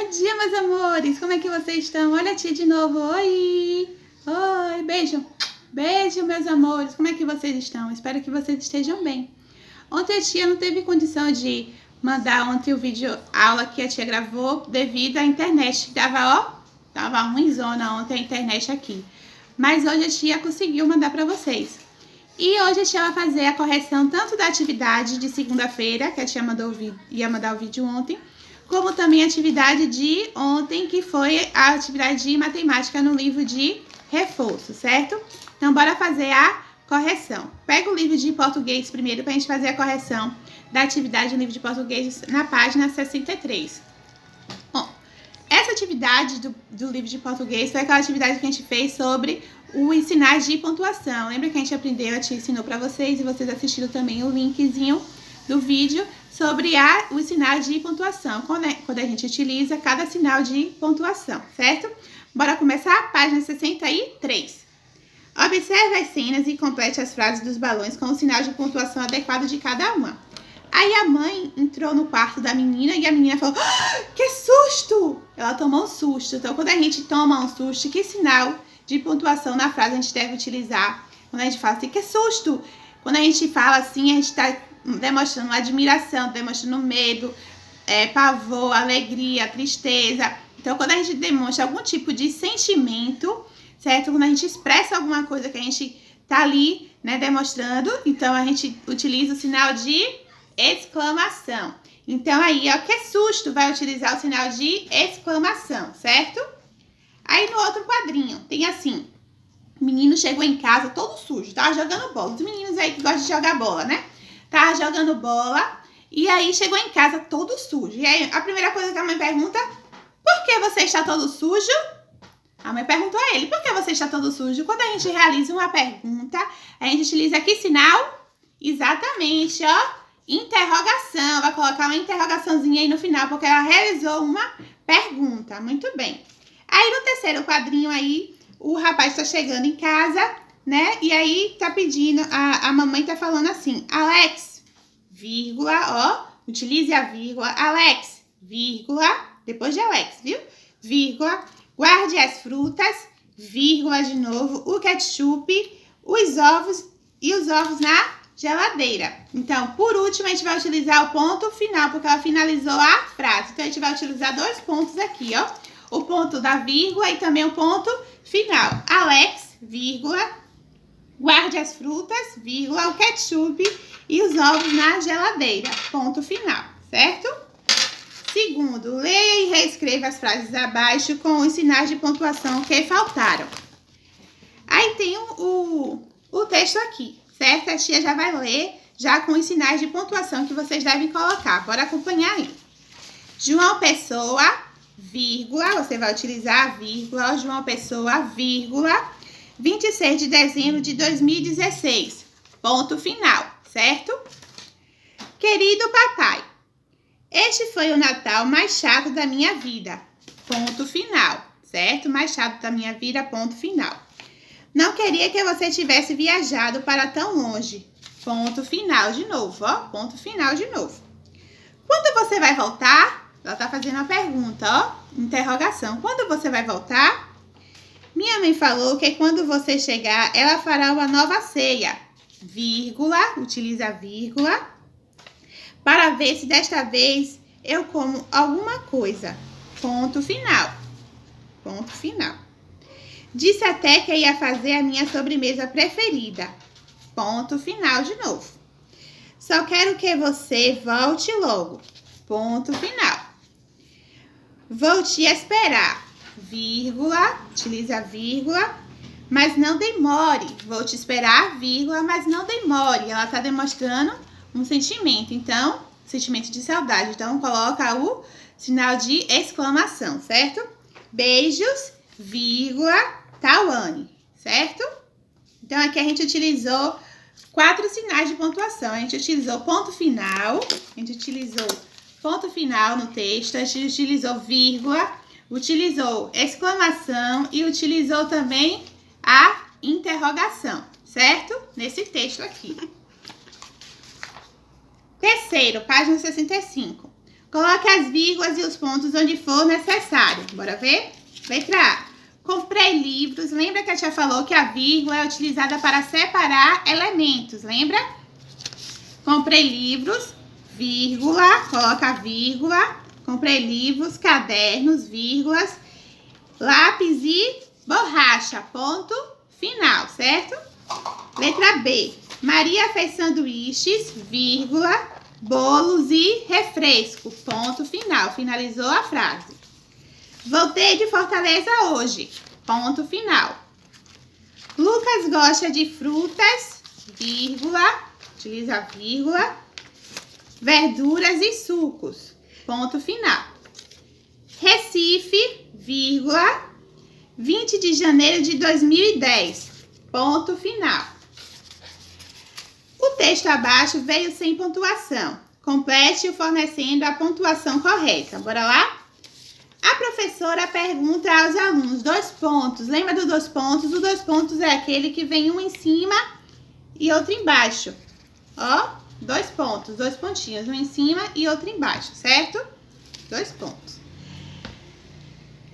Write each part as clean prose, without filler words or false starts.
Bom dia, meus amores! Como é que vocês estão? Olha a tia de novo. Oi! Oi! Beijo! Beijo, meus amores! Como é que vocês estão? Espero que vocês estejam bem. Ontem a tia não teve condição de mandar ontem o vídeo aula que a tia gravou devido à internet. Tava ruimzona ontem a internet aqui. Mas hoje a tia conseguiu mandar para vocês. E hoje a tia vai fazer a correção tanto da atividade de segunda-feira, que a tia ia mandar o vídeo ontem, como também a atividade de ontem, que foi a atividade de matemática no livro de reforço, certo? Então, bora fazer a correção. Pega o livro de português primeiro para a gente fazer a correção da atividade no livro de português na página 63. Bom, essa atividade do livro de português foi aquela atividade que a gente fez sobre os sinais de pontuação. Lembra que a gente aprendeu, a tia ensinou para vocês e vocês assistiram também o linkzinho do vídeo sobre os sinais de pontuação, quando a gente utiliza cada sinal de pontuação, certo? Bora começar? Página 63. Observe as cenas e complete as frases dos balões com o sinal de pontuação adequado de cada uma. Aí a mãe entrou no quarto da menina e a menina falou: "Ah, que susto!" Ela tomou um susto. Então, quando a gente toma um susto, que sinal de pontuação na frase a gente deve utilizar? Quando a gente fala assim, que susto! Quando a gente fala assim, a gente está demonstrando admiração, demonstrando medo, pavor, alegria, tristeza. Então, quando a gente demonstra algum tipo de sentimento, certo? Quando a gente expressa alguma coisa que a gente tá ali, né, demonstrando, então a gente utiliza o sinal de exclamação. Então, aí, ó, que susto, vai utilizar o sinal de exclamação, certo? Aí, no outro quadrinho, tem assim: o menino chegou em casa todo sujo, tava jogando bola. Os meninos aí que gostam de jogar bola, né? Tava jogando bola e aí chegou em casa todo sujo. E aí a primeira coisa que a mãe pergunta: por que você está todo sujo? A mãe perguntou a ele: por que você está todo sujo? Quando a gente realiza uma pergunta, a gente utiliza que sinal? Exatamente, ó, interrogação. Vai colocar uma interrogaçãozinha aí no final, porque ela realizou uma pergunta. Muito bem. Aí no terceiro quadrinho aí, o rapaz tá chegando em casa, né? E aí tá pedindo, a mamãe tá falando assim: Alex, vírgula, ó, utilize a vírgula. Alex, vírgula, depois de Alex, viu? Vírgula, guarde as frutas, vírgula de novo, o ketchup, os ovos na geladeira. Então, por último, a gente vai utilizar o ponto final, porque ela finalizou a frase. Então, a gente vai utilizar dois pontos aqui, ó. O ponto da vírgula e também o ponto final. Alex, vírgula, guarde as frutas, vírgula, o ketchup e os ovos na geladeira. Ponto final, certo? Segundo, leia e reescreva as frases abaixo com os sinais de pontuação que faltaram. Aí tem o texto aqui, certo? A tia já vai ler já com os sinais de pontuação que vocês devem colocar. Bora acompanhar aí. João Pessoa, vírgula, você vai utilizar a vírgula, João Pessoa, vírgula, 26 de dezembro de 2016, ponto final, certo? Querido papai, este foi o Natal mais chato da minha vida, ponto final, certo? Mais chato da minha vida, ponto final. Não queria que você tivesse viajado para tão longe, ponto final de novo, ó, ponto final de novo. Quando você vai voltar? Ela tá fazendo uma pergunta, ó, interrogação. Quando você vai voltar? Minha mãe falou que quando você chegar, ela fará uma nova ceia, vírgula, utiliza a vírgula, para ver se desta vez eu como alguma coisa, ponto final, ponto final. Disse até que ia fazer a minha sobremesa preferida, ponto final de novo. Só quero que você volte logo, ponto final. Vou te esperar, vírgula, utiliza a vírgula, mas não demore. Vou te esperar, vírgula, mas não demore. Ela tá demonstrando um sentimento, então, sentimento de saudade. Então, coloca o sinal de exclamação, certo? Beijos, vírgula, Tawane, certo? Então, aqui a gente utilizou 4 sinais de pontuação. A gente utilizou ponto final, a gente utilizou ponto final no texto, a gente utilizou vírgula, utilizou exclamação e utilizou também a interrogação, certo? Nesse texto aqui. Terceiro, página 65. Coloque as vírgulas e os pontos onde for necessário. Bora ver? Letra A. Comprei livros. Lembra que a tia falou que a vírgula é utilizada para separar elementos, lembra? Comprei livros, vírgula, coloca a vírgula. Comprei livros, cadernos, vírgulas, lápis e borracha. Ponto final, certo? Letra B. Maria fez sanduíches, vírgula, bolos e refresco. Ponto final. Finalizou a frase. Voltei de Fortaleza hoje. Ponto final. Lucas gosta de frutas, vírgula, utiliza a vírgula, verduras e sucos. Ponto final. Recife, vírgula, 20 de janeiro de 2010. Ponto final. O texto abaixo veio sem pontuação. Complete-o fornecendo a pontuação correta. Bora lá? A professora pergunta aos alunos 2 pontos. Lembra dos 2 pontos? O 2 pontos é aquele que vem um em cima e outro embaixo. Ó, 2 pontos, 2 pontinhos, um em cima e outro embaixo, certo? 2 pontos.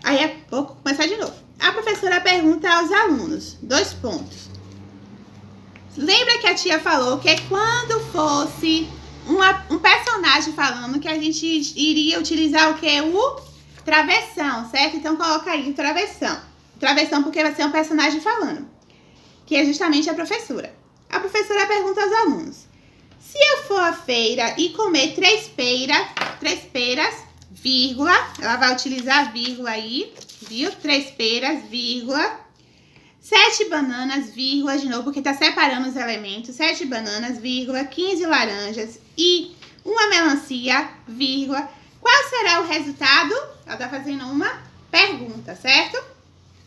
Aí, vou começar de novo. A professora pergunta aos alunos 2 pontos. Lembra que a tia falou que é quando fosse um personagem falando que a gente iria utilizar o que? O travessão, certo? Então, coloca aí o travessão. Travessão porque vai ser um personagem falando, que é justamente a professora. A professora pergunta aos alunos: se eu for à feira e comer 3 peras, vírgula, ela vai utilizar a vírgula aí, viu? 3 peras, vírgula, 7 bananas, vírgula, de novo, porque tá separando os elementos, 7 bananas, vírgula, 15 laranjas e uma melancia, vírgula, qual será o resultado? Ela tá fazendo uma pergunta, certo?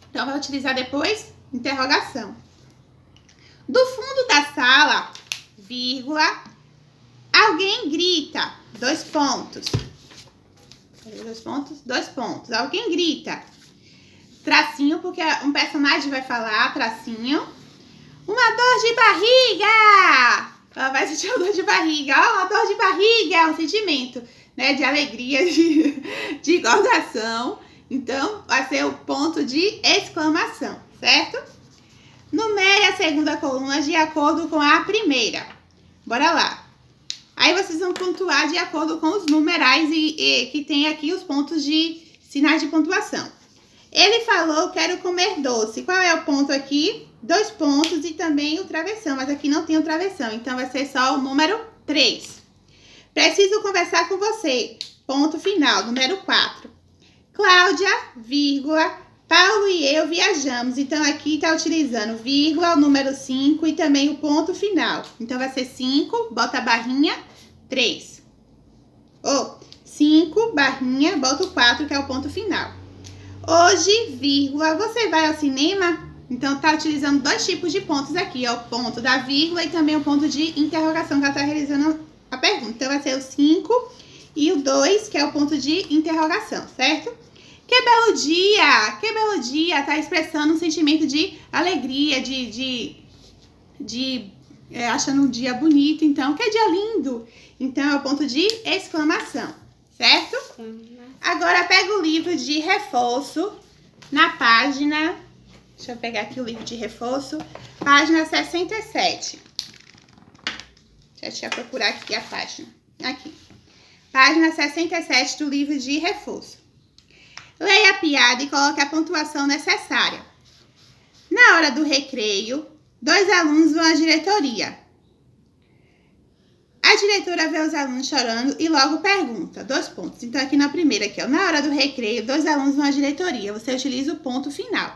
Então, vai utilizar depois interrogação. Do fundo da sala, vírgula, alguém grita, 2 pontos. 2 pontos, 2 pontos. Alguém grita. Tracinho, porque um personagem vai falar, tracinho. Uma dor de barriga! Ela vai sentir uma dor de barriga. Ó, uma dor de barriga é um sentimento, né? De alegria, de gozação. Então, vai ser o ponto de exclamação, certo? Numere a segunda coluna de acordo com a primeira. Bora lá. Aí vocês vão pontuar de acordo com os numerais que tem aqui os pontos de sinais de pontuação. Ele falou, quero comer doce. Qual é o ponto aqui? 2 pontos e também o travessão, mas aqui não tem o travessão, então vai ser só o número 3. Preciso conversar com você. Ponto final, número 4. Cláudia, vírgula, Paulo e eu viajamos. Então, aqui tá utilizando vírgula, o número 5 e também o ponto final. Então, vai ser 5, bota a barrinha, 3. Ou 5, barrinha, bota o 4, que é o ponto final. Hoje, vírgula, você vai ao cinema? Então, tá utilizando 2 tipos de pontos aqui, ó, o ponto da vírgula e também o ponto de interrogação que ela tá realizando a pergunta. Então, vai ser o 5 e o 2, que é o ponto de interrogação, certo? Que belo dia, tá expressando um sentimento de alegria, achando um dia bonito, então, que dia lindo. Então, é o ponto de exclamação, certo? Agora, pega o livro de reforço na página, deixa eu pegar aqui o livro de reforço, página 67. Deixa eu procurar aqui a página, aqui. Página 67 do livro de reforço. Leia a piada e coloque a pontuação necessária. Na hora do recreio, 2 alunos vão à diretoria. A diretora vê os alunos chorando e logo pergunta, 2 pontos. Então, aqui na primeira, aqui, ó, na hora do recreio, 2 alunos vão à diretoria. Você utiliza o ponto final.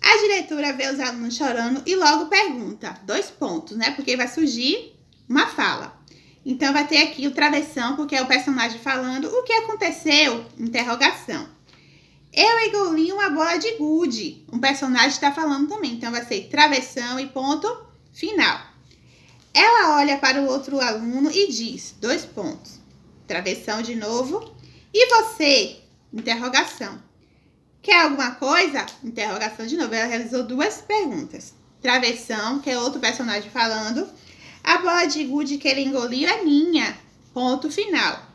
A diretora vê os alunos chorando e logo pergunta, 2 pontos, né? Porque vai surgir uma fala. Então, vai ter aqui o travessão, porque é o personagem falando. O que aconteceu? Interrogação. Eu engoli uma bola de gude. Um personagem está falando também. Então, vai ser travessão e ponto final. Ela olha para o outro aluno e diz, 2 pontos. Travessão de novo. E você? Interrogação. Quer alguma coisa? Interrogação de novo. Ela realizou 2 perguntas. Travessão, que é outro personagem falando. A bola de gude que ele engoliu é minha. Ponto final.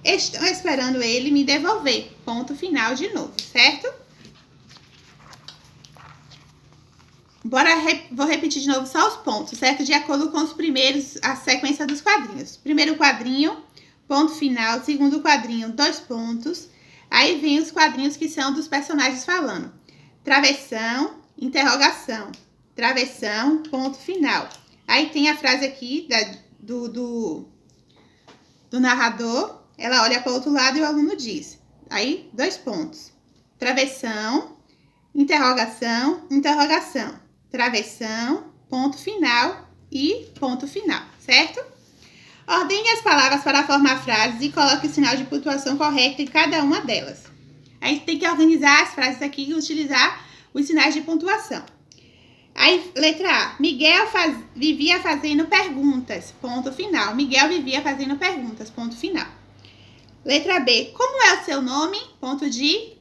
estão esperando ele me devolver. Ponto final de novo, certo? Vou repetir de novo só os pontos, certo? De acordo com os primeiros, a sequência dos quadrinhos. Primeiro quadrinho, ponto final. Segundo quadrinho, 2 pontos. Aí vem os quadrinhos que são dos personagens falando. Travessão, interrogação. Travessão, ponto final. Aí tem a frase aqui do narrador. Ela olha para o outro lado e o aluno diz. Aí, 2 pontos. Travessão, interrogação, interrogação. Travessão, ponto final e ponto final, certo? Ordene as palavras para formar frases e coloque o sinal de pontuação correto em cada uma delas. Aí tem que organizar as frases aqui e utilizar os sinais de pontuação. Aí, letra A. Miguel vivia fazendo perguntas, ponto final. Miguel vivia fazendo perguntas, ponto final. Letra B. Como é o seu nome? Ponto de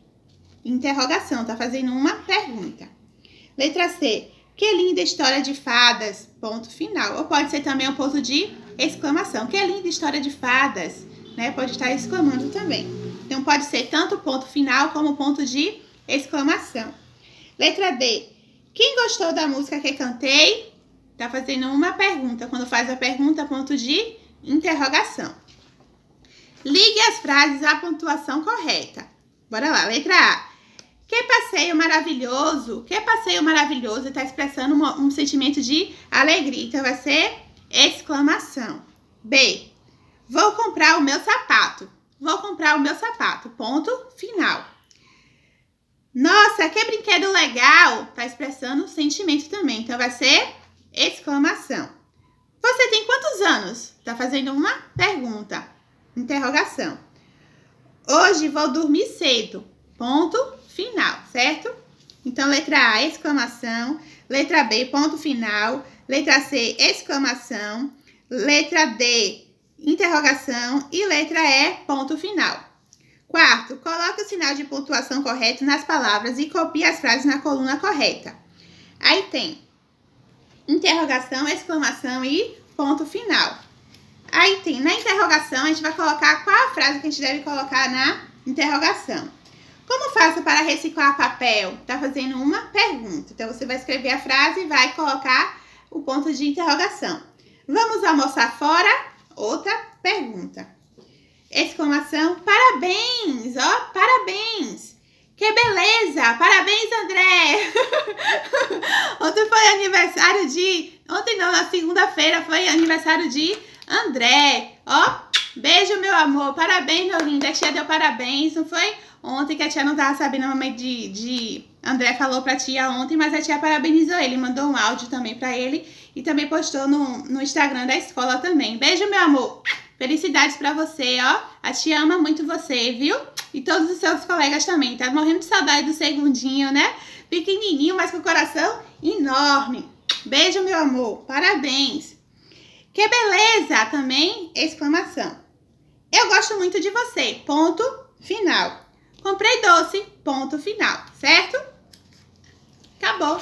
interrogação, tá fazendo uma pergunta. Letra C. Que linda história de fadas, ponto final. Ou pode ser também um ponto de exclamação. Que linda história de fadas, né? Pode estar exclamando também. Então, pode ser tanto ponto final como ponto de exclamação. Letra D. Quem gostou da música que cantei? Tá fazendo uma pergunta. Quando faz a pergunta, ponto de interrogação. Ligue as frases à pontuação correta. Bora lá, letra A. Que passeio maravilhoso. Que passeio maravilhoso. Está expressando um sentimento de alegria. Então, vai ser exclamação. B. Vou comprar o meu sapato. Vou comprar o meu sapato. Ponto final. Nossa, que brinquedo legal. Está expressando um sentimento também. Então, vai ser exclamação. Você tem quantos anos? Está fazendo uma pergunta. Interrogação. Hoje vou dormir cedo. Ponto final, certo? Então, letra A, exclamação. Letra B, ponto final. Letra C, exclamação. Letra D, interrogação. E letra E, ponto final. Quarto, coloque o sinal de pontuação correto nas palavras e copie as frases na coluna correta. Aí tem interrogação, exclamação e ponto final. Aí tem, na interrogação, a gente vai colocar qual a frase que a gente deve colocar na interrogação. Como faço para reciclar papel? Tá fazendo uma pergunta. Então, você vai escrever a frase e vai colocar o ponto de interrogação. Vamos almoçar fora? Outra pergunta. Exclamação, parabéns, ó, parabéns. Que beleza, parabéns, André. Ontem foi aniversário de... Ontem não, na segunda-feira foi aniversário de André. Ó, beijo, meu amor, parabéns, meu lindo. A tia deu parabéns, não foi? Ontem que a tia não tava sabendo, a mamãe de André falou pra tia ontem, mas a tia parabenizou ele, mandou um áudio também pra ele e também postou no Instagram da escola também. Beijo, meu amor. Felicidades pra você, ó. A tia ama muito você, viu? E todos os seus colegas também. Tá morrendo de saudade do segundinho, né? Pequenininho, mas com o coração enorme. Beijo, meu amor. Parabéns. Que beleza também, exclamação. Eu gosto muito de você, ponto final. Comprei doce, ponto final, certo? Acabou.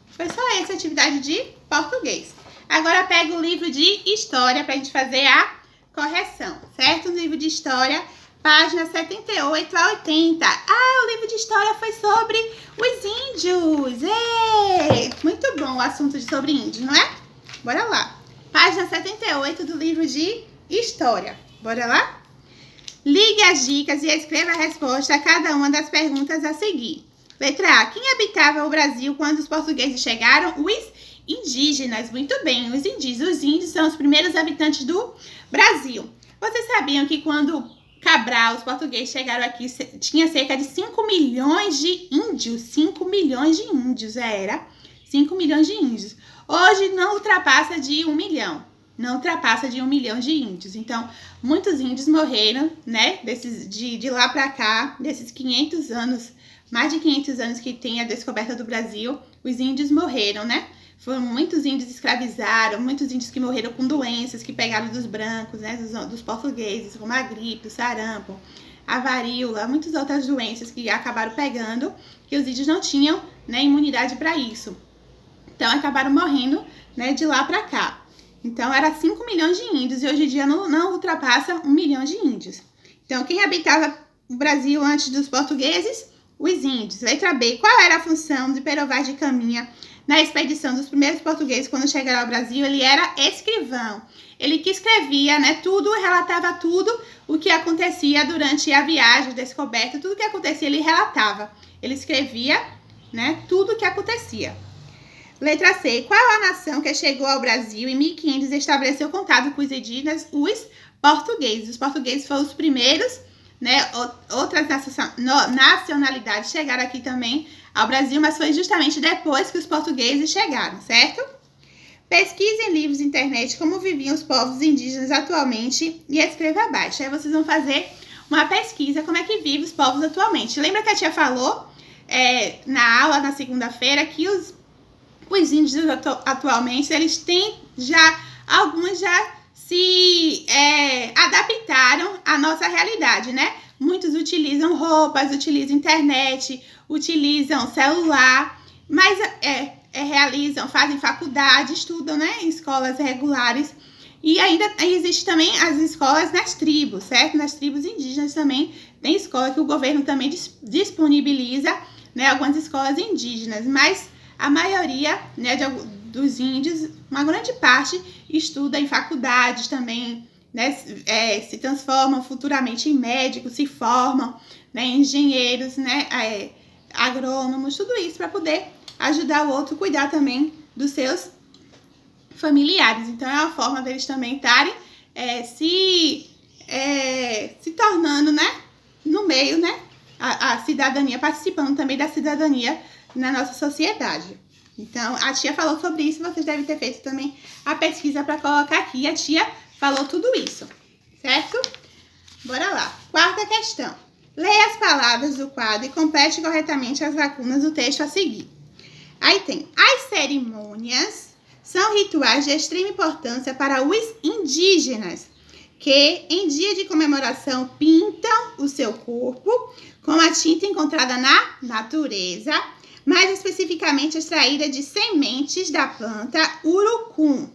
Foi só essa atividade de português. Agora pega o livro de história pra gente fazer a correção, certo? No livro de história, página 78 a 80. Ah, o livro de história foi sobre os índios. Muito bom o assunto sobre índios, não é? Bora lá. Página 78 do livro de história. Bora lá? Ligue as dicas e escreva a resposta a cada uma das perguntas a seguir. Letra A. Quem habitava o Brasil quando os portugueses chegaram? Os indígenas. Muito bem, os indígenas. Os índios são os primeiros habitantes do Brasil. Vocês sabiam que quando Cabral, os portugueses chegaram aqui, tinha cerca de 5 milhões de índios? 5 milhões de índios, era 5 milhões de índios. Hoje não ultrapassa de 1 milhão. Não ultrapassa de 1 milhão de índios. Então, muitos índios morreram, né? De lá para cá, desses 500 anos, mais de 500 anos que tem a descoberta do Brasil, os índios morreram, né? Foram muitos índios escravizaram, muitos índios que morreram com doenças que pegaram dos brancos, né? Dos portugueses, como a gripe, o sarampo, a varíola, muitas outras doenças que acabaram pegando, que os índios não tinham, né, imunidade para isso. Então, acabaram morrendo, né, de lá para cá. Então, era 5 milhões de índios e hoje em dia não ultrapassa 1 milhão de índios. Então, quem habitava o Brasil antes dos portugueses? Os índios. Letra B. Qual era a função de Pero Vaz de Caminha na expedição dos primeiros portugueses quando chegaram ao Brasil? Ele era escrivão. Ele que escrevia, né, tudo, relatava tudo o que acontecia durante a viagem, a descoberta, tudo o que acontecia ele relatava. Ele escrevia, né, tudo o que acontecia. Letra C. Qual a nação que chegou ao Brasil em 1500 e estabeleceu contato com os indígenas? Os portugueses. Os portugueses foram os primeiros, né? Outras nacionalidades chegaram aqui também ao Brasil, mas foi justamente depois que os portugueses chegaram, certo? Pesquise em livros de internet como viviam os povos indígenas atualmente e escreva abaixo. Aí vocês vão fazer uma pesquisa como é que vivem os povos atualmente. Lembra que a tia falou na aula na segunda-feira que os índios atualmente, eles têm alguns já se adaptaram à nossa realidade, né? Muitos utilizam roupas, utilizam internet, utilizam celular, mas fazem faculdade, estudam, né, em escolas regulares. E ainda existe também as escolas nas tribos, certo? Nas tribos indígenas também tem escola que o governo também disponibiliza, né, algumas escolas indígenas, mas a maioria, né, dos índios, uma grande parte, estuda em faculdades também, né, se transformam futuramente em médicos, se formam, né, engenheiros, né, agrônomos, tudo isso para poder ajudar o outro, cuidar também dos seus familiares. Então, é uma forma deles também estarem se tornando, né, no meio, né, a cidadania, participando também da cidadania na nossa sociedade. Então, a tia falou sobre isso, vocês devem ter feito também a pesquisa para colocar aqui. A tia falou tudo isso, certo? Bora lá. Quarta questão. Leia as palavras do quadro e complete corretamente as lacunas do texto a seguir. Aí tem: as cerimônias são rituais de extrema importância para os indígenas, que em dia de comemoração pintam o seu corpo com a tinta encontrada na natureza, mais especificamente extraída de sementes da planta urucum.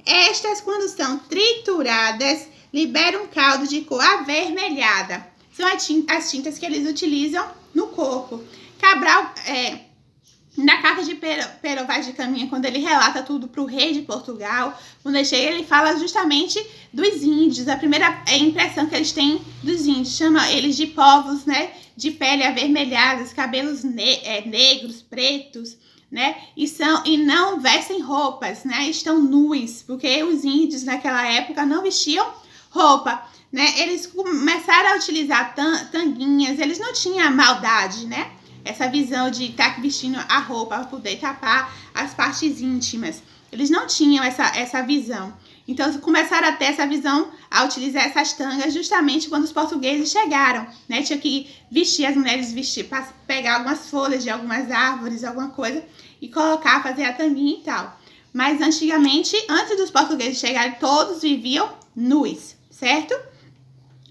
Estas, quando são trituradas, liberam um caldo de cor avermelhada. São as tintas que eles utilizam no corpo. Cabral, na carta de Pero Vaz de Caminha, quando ele relata tudo para o rei de Portugal, quando ele chega, ele fala justamente dos índios. A primeira impressão que eles têm dos índios, chama eles de povos, né, de pele avermelhadas, cabelos negros, pretos, né, e não vestem roupas, né, estão nus, porque os índios naquela época não vestiam roupa, né, eles começaram a utilizar tanguinhas, eles não tinham maldade, né, essa visão de estar vestindo a roupa para poder tapar as partes íntimas. Eles não tinham essa visão. Então, começaram a ter essa visão a utilizar essas tangas justamente quando os portugueses chegaram, né? Tinha que vestir, as mulheres para pegar algumas folhas de algumas árvores, alguma coisa, e colocar, fazer a tanguinha e tal. Mas antigamente, antes dos portugueses chegarem, todos viviam nus, certo?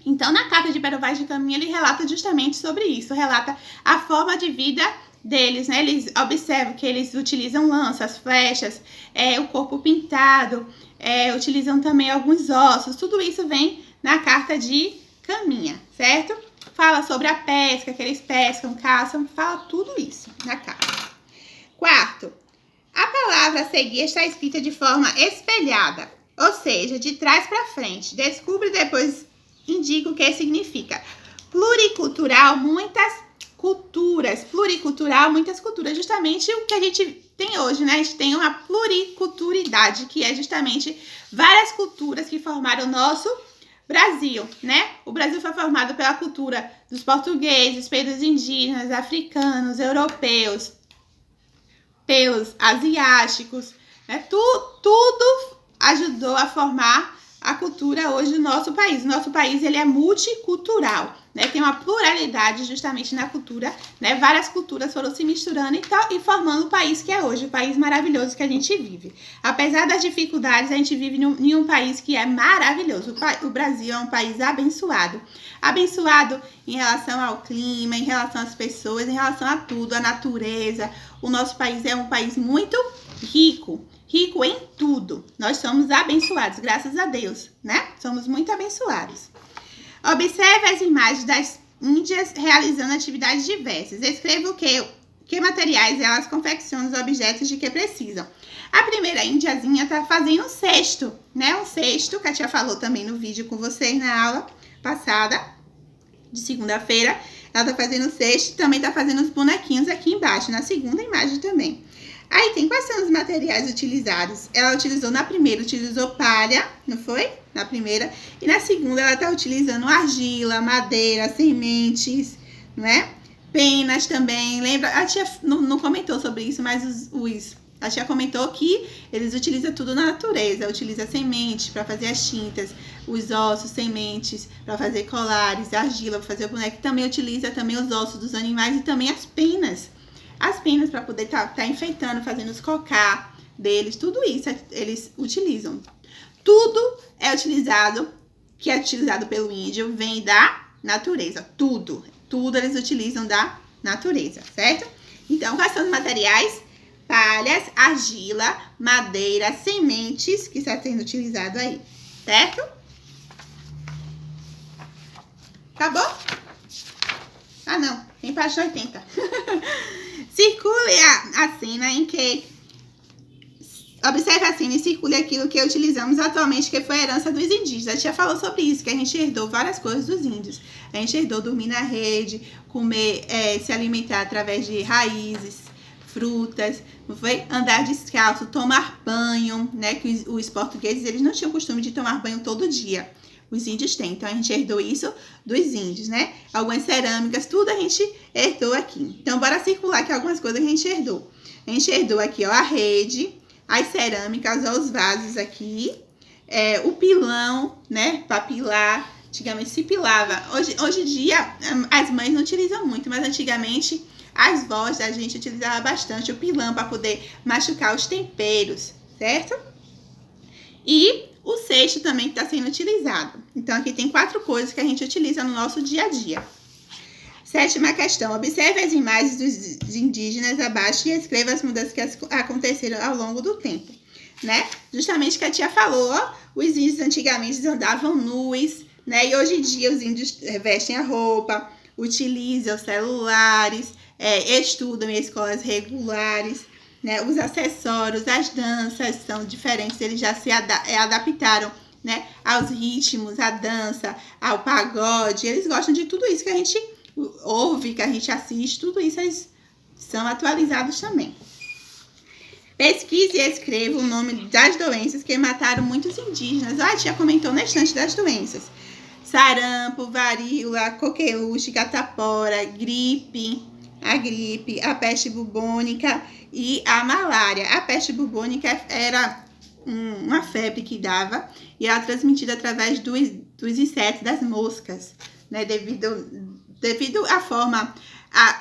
Então, na carta de Pero Vaz de Caminha, ele relata justamente sobre isso, relata a forma de vida deles, né? Eles observam que eles utilizam lanças, flechas, o corpo pintado, utilizam também alguns ossos, tudo isso vem na carta de Caminha, certo? Fala sobre a pesca, que eles pescam, caçam, fala tudo isso na carta. Quarto, a palavra a seguir está escrita de forma espelhada, ou seja, de trás para frente. Descubra e depois indica o que significa. Pluricultural, muitas culturas. Pluricultural, muitas culturas. Justamente o que a gente tem hoje, né? A gente tem uma pluriculturidade, que é justamente várias culturas que formaram o nosso Brasil, né? O Brasil foi formado pela cultura dos portugueses, pelos indígenas, africanos, europeus, pelos asiáticos, né? Tudo ajudou a formar a cultura hoje do nosso país. O nosso país, ele é multicultural, né? Tem uma pluralidade justamente na cultura, né? Várias culturas foram se misturando e formando o país que é hoje, o país maravilhoso que a gente vive. Apesar das dificuldades, a gente vive em um país que é maravilhoso. O Brasil é um país abençoado. Abençoado em relação ao clima, em relação às pessoas, em relação a tudo, a natureza. O nosso país é um país muito rico. Rico em tudo. Nós somos abençoados, graças a Deus, né? Somos muito abençoados. Observe as imagens das índias realizando atividades diversas. Escreva que materiais elas confeccionam os objetos de que precisam. A primeira índiazinha tá fazendo um cesto, né? Um cesto, que a tia falou também no vídeo com vocês na aula passada, de segunda-feira. Ela tá fazendo o cesto e também tá fazendo os bonequinhos aqui embaixo, na segunda imagem também. Aí tem quais são os materiais utilizados? Ela utilizou na primeira, utilizou palha, não foi? Na primeira. E na segunda ela tá utilizando argila, madeira, sementes, não é? Penas também. Lembra? A tia não comentou sobre isso, mas a tia comentou que eles utilizam tudo na natureza. Utiliza sementes para fazer as tintas, os ossos, sementes para fazer colares, argila para fazer o boneco. Também utiliza também os ossos dos animais e também as penas. As penas para poder tá enfeitando, fazendo os cocá deles. Tudo isso eles utilizam. Tudo que é utilizado pelo índio vem da natureza. Tudo eles utilizam da natureza, certo? Então, quais são os materiais? Palhas, argila, madeira, sementes que está sendo utilizado aí, certo? Acabou? Ah, não. Tem página 80. Circule a cena em que... Observe a cena e circule aquilo que utilizamos atualmente, que foi a herança dos indígenas. A tia falou sobre isso, que a gente herdou várias coisas dos índios. A gente herdou dormir na rede, comer, se alimentar através de raízes, frutas, não foi? Andar descalço, tomar banho, né? Que os portugueses, eles não tinham costume de tomar banho todo dia. Os índios têm, então a gente herdou isso dos índios, né? Algumas cerâmicas, tudo a gente herdou aqui. Então, bora circular aqui algumas coisas que a gente herdou. A gente herdou aqui, ó, a rede, as cerâmicas, ó, os vasos aqui, o pilão, né? Pra pilar. Antigamente se pilava. Hoje em dia, as mães não utilizam muito, mas antigamente as vós da gente utilizava bastante o pilão para poder machucar os temperos, certo? E o cesto também que está sendo utilizado. Então, aqui tem 4 coisas que a gente utiliza no nosso dia a dia. 7ª questão. Observe as imagens dos indígenas abaixo e escreva as mudanças que aconteceram ao longo do tempo, né? Justamente o que a tia falou, ó, os índios antigamente andavam nus, né? E hoje em dia os índios vestem a roupa, utilizam celulares, estudam em escolas regulares, né? Os acessórios, as danças são diferentes, eles já se adaptaram, né? Aos ritmos, à dança, ao pagode. Eles gostam de tudo isso que a gente ouve, que a gente assiste, tudo isso eles são atualizados também. Pesquise e escreva o nome das doenças que mataram muitos indígenas. A tia comentou na estante das doenças. Sarampo, varíola, coqueluche, catapora, a gripe, a peste bubônica e a malária. A peste bubônica era uma febre que dava e era transmitida através dos insetos, das moscas, né? Devido à forma,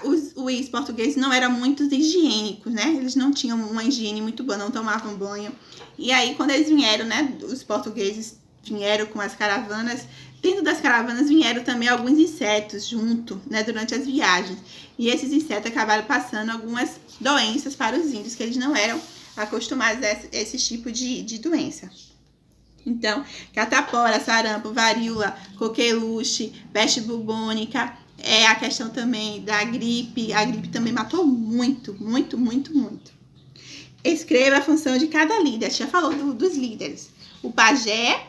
os portugueses não eram muito higiênicos, né? Eles não tinham uma higiene muito boa, não tomavam banho. E aí, quando eles vieram, né? Os portugueses vieram com as caravanas. Dentro das caravanas vieram também alguns insetos junto, né? Durante as viagens. E esses insetos acabaram passando algumas doenças para os índios, que eles não eram acostumados a esse tipo de doença. Então, catapora, sarampo, varíola, coqueluche, peste bubônica, a questão também da gripe. A gripe também matou muito. Escreva a função de cada líder. A tia falou dos líderes. O pajé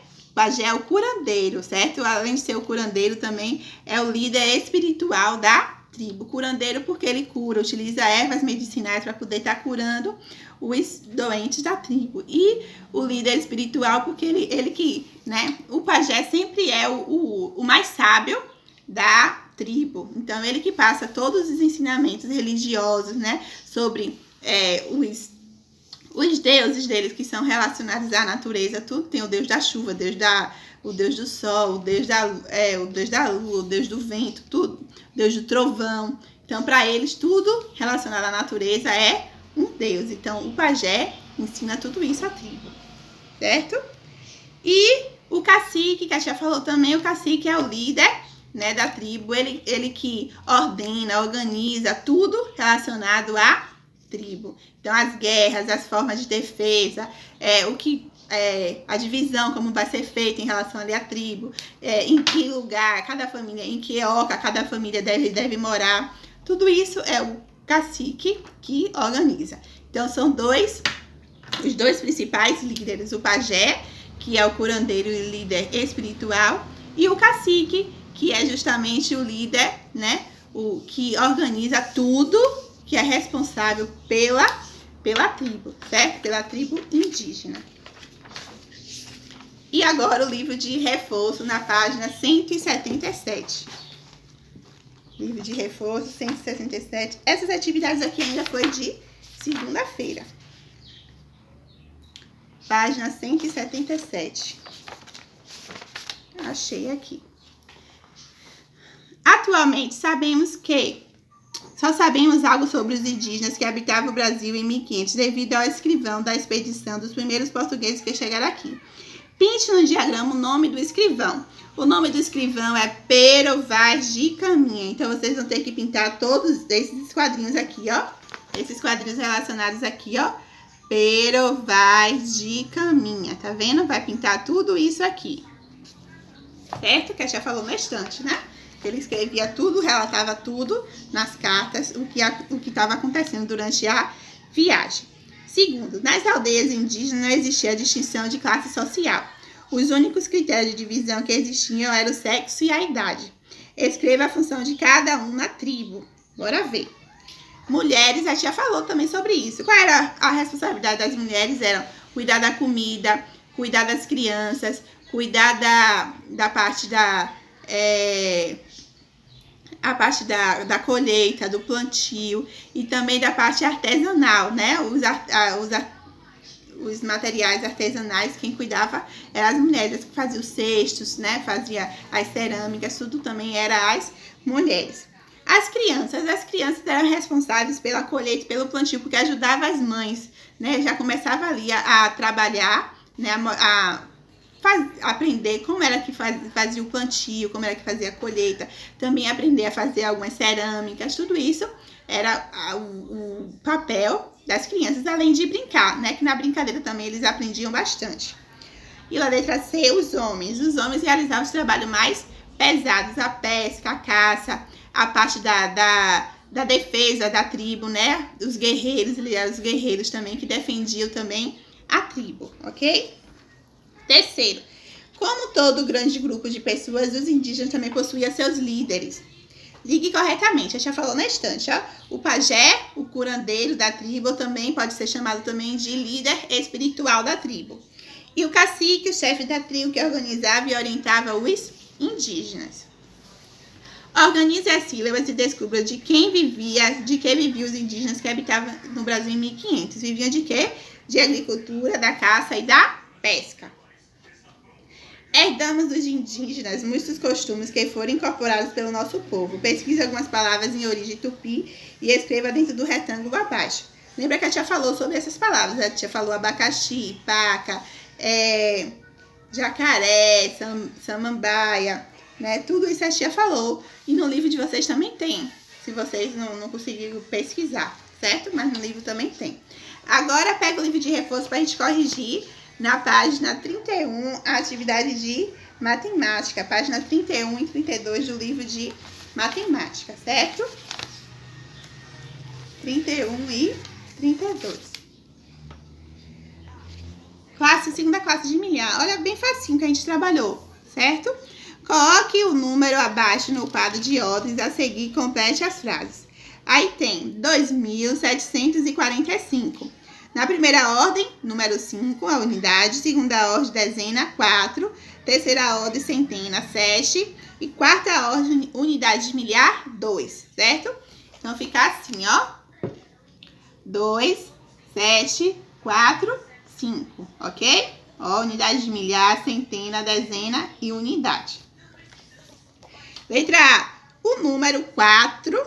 é o curandeiro, certo? Além de ser o curandeiro, também é o líder espiritual da tribo. Curandeiro porque ele cura, utiliza ervas medicinais para poder estar curando os doentes da tribo. E o líder espiritual porque ele que, né? O pajé sempre é o mais sábio da tribo. Então, ele que passa todos os ensinamentos religiosos, né? Sobre os deuses deles que são relacionados à natureza. Tudo tem o deus da chuva, o deus do sol, o deus da lua, o deus do vento, tudo. O deus do trovão. Então, para eles, tudo relacionado à natureza é um deus. Então, o pajé ensina tudo isso à tribo, certo? E o cacique, que a tia falou também, o cacique é o líder, né, da tribo. Ele que ordena, organiza tudo relacionado à tribo. Então, as guerras, as formas de defesa, o que a divisão, como vai ser feita em relação ali à tribo, em que lugar cada família, em que oca cada família deve morar. Tudo isso é o cacique que organiza. Então, são os dois principais líderes, o pajé, que é o curandeiro e líder espiritual, e o cacique, que é justamente o líder, né, o que organiza tudo, que é responsável pela tribo, certo? Pela tribo indígena. E agora o livro de reforço na página 177. Livro de reforço 167. Essas atividades aqui ainda foi de segunda-feira. Página 177. Achei aqui. Atualmente só sabemos algo sobre os indígenas que habitavam o Brasil em 1500 devido ao escrivão da expedição dos primeiros portugueses que chegaram aqui. Pinte no diagrama o nome do escrivão. O nome do escrivão é Pero Vaz de Caminha. Então, vocês vão ter que pintar todos esses quadrinhos aqui, ó. Esses quadrinhos relacionados aqui, ó. Pero Vaz de Caminha. Tá vendo? Vai pintar tudo isso aqui. Certo? Que a tia falou na estante, né? Ele escrevia tudo, relatava tudo nas cartas, o que estava acontecendo durante a viagem. Segundo, nas aldeias indígenas não existia distinção de classe social. Os únicos critérios de divisão que existiam eram o sexo e a idade. Escreva a função de cada um na tribo. Bora ver. Mulheres, a tia falou também sobre isso. Qual era a responsabilidade das mulheres? Era cuidar da comida, cuidar das crianças, cuidar da parte da colheita, do plantio e também da parte artesanal, né? Os materiais artesanais, quem cuidava eram as mulheres, que faziam os cestos, né? Fazia as cerâmicas, tudo também era as mulheres. As crianças eram responsáveis pela colheita e pelo plantio, porque ajudava as mães, né? Já começava ali a trabalhar, né? Aprender como era que fazia o plantio, como era que fazia a colheita, também aprender a fazer algumas cerâmicas, tudo isso era o papel das crianças, além de brincar, né? Que na brincadeira também eles aprendiam bastante. E na letra C, os homens realizavam os trabalhos mais pesados, a pesca, a caça, a parte da defesa da tribo, né? Os guerreiros também, que defendiam também a tribo, ok? Terceiro, como todo grande grupo de pessoas, os indígenas também possuíam seus líderes. Ligue corretamente, a tia falou na estante, ó. O pajé, o curandeiro da tribo, também pode ser chamado também de líder espiritual da tribo. E o cacique, o chefe da tribo, que organizava e orientava os indígenas. Organize as sílabas e descubra de que viviam os indígenas que habitavam no Brasil em 1500. Viviam de quê? De agricultura, da caça e da pesca. Herdamos dos indígenas muitos costumes que foram incorporados pelo nosso povo. Pesquise algumas palavras em origem tupi e escreva dentro do retângulo abaixo. Lembra que a tia falou sobre essas palavras? A tia falou abacaxi, paca, jacaré, samambaia, né? Tudo isso a tia falou. E no livro de vocês também tem, se vocês não conseguiram pesquisar, certo? Mas no livro também tem. Agora pega o livro de reforço para a gente corrigir. Na página 31, a atividade de matemática. Página 31 e 32 do livro de matemática, certo? 31 e 32. Segunda classe de milhar. Olha, bem facinho que a gente trabalhou, certo? Coloque o número abaixo no quadro de ordens, a seguir complete as frases. Aí tem 2.745. Na primeira ordem, número 5, a unidade. Segunda ordem, dezena, 4. Terceira ordem, centena, 7. E quarta ordem, unidade de milhar, 2, certo? Então, fica assim, ó. 2, 7, 4, 5, ok? Ó, unidade de milhar, centena, dezena e unidade. Letra A, o número 4.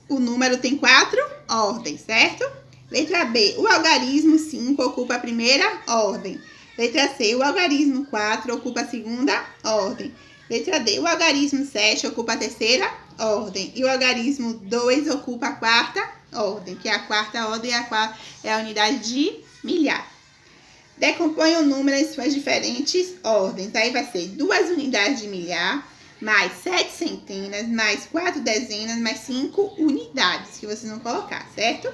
O número tem 4 ordens, certo? Letra B, o algarismo 5 ocupa a primeira ordem. Letra C, o algarismo 4 ocupa a segunda ordem. Letra D, o algarismo 7 ocupa a terceira ordem. E o algarismo 2 ocupa a quarta ordem, que é a quarta ordem é a unidade de milhar. Decompõe o número em suas diferentes ordens. Aí vai ser 2 unidades de milhar, mais 7 centenas, mais 4 dezenas, mais 5 unidades, que vocês vão colocar, certo?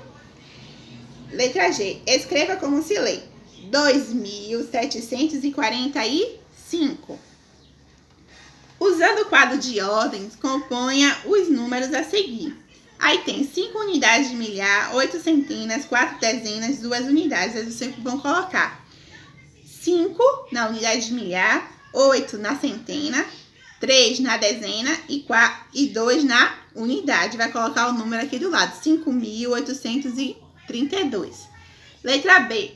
Letra G. Escreva como se lê. 2.745. Usando o quadro de ordens, componha os números a seguir. Aí tem 5 unidades de milhar, 8 centenas, 4 dezenas, 2 unidades. Aí vocês vão colocar 5 na unidade de milhar, 8 na centena, 3 na dezena e 2 na unidade. Vai colocar o número aqui do lado, 5.832. Letra B.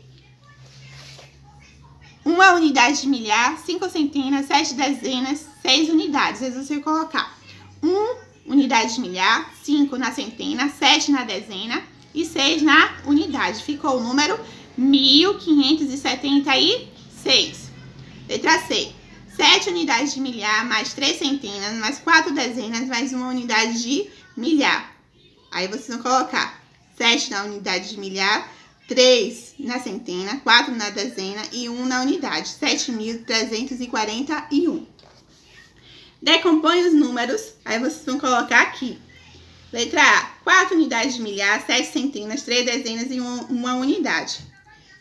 1 unidade de milhar, 5 centenas, 7 dezenas, 6 unidades. Aí você vai colocar 1 unidade de milhar, 5 na centena, 7 na dezena e 6 na unidade. Ficou o número 1.576. Letra C. 7 unidades de milhar, mais 3 centenas, mais 4 dezenas, mais 1 unidade de milhar. Aí vocês vão colocar 7 na unidade de milhar, 3 na centena, 4 na dezena e 1 na unidade. 7.341. Decompõe os números, aí vocês vão colocar aqui. Letra A. 4 unidades de milhar, 7 centenas, 3 dezenas e 1 unidade.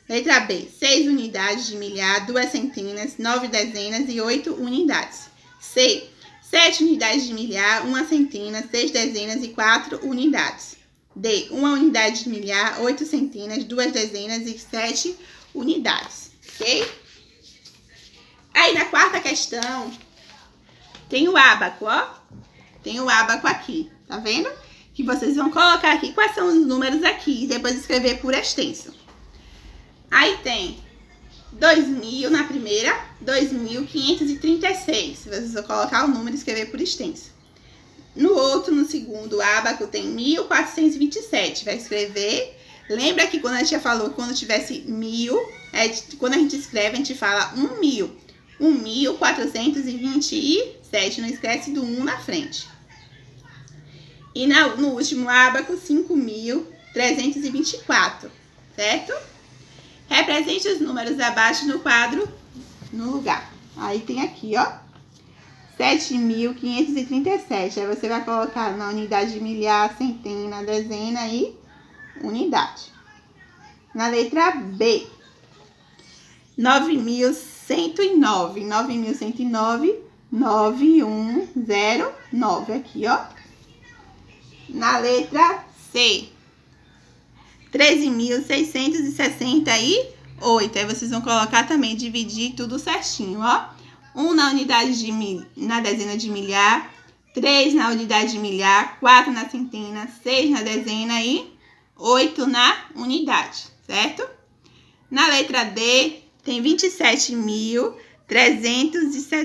Letra B. 6 unidades de milhar, 2 centenas, 9 dezenas e 8 unidades. C. 7 unidades de milhar, 1 centena, 6 dezenas e 4 unidades. D. 1 unidade de milhar, 8 centenas, 2 dezenas e 7 unidades. Ok? Aí na quarta questão, tem o ábaco, ó. Tem o ábaco aqui, tá vendo? Que vocês vão colocar aqui quais são os números aqui e depois escrever por extenso. Aí tem 2.000 na primeira, 2.536. Vocês vão colocar o número e escrever por extenso. No outro, no segundo ábaco, tem 1.427. Vai escrever. Lembra que quando a gente já falou, quando tivesse 1.000, quando a gente escreve, a gente fala 1.000. 1.427. Não esquece do 1 na frente. E no último ábaco, 5.324. Certo? Represente os números abaixo no quadro, no lugar. Aí tem aqui, ó. 7.537. Aí você vai colocar na unidade de milhar, centena, dezena e unidade. Na letra B. 9.109. 9.109. 9109. Aqui, ó. Na letra C. 13.668. Aí vocês vão colocar também, dividir tudo certinho, ó. 1 na unidade na dezena de milhar, 3 na unidade de milhar, 4 na centena, 6 na dezena e 8 na unidade, certo? Na letra D, tem 27.370.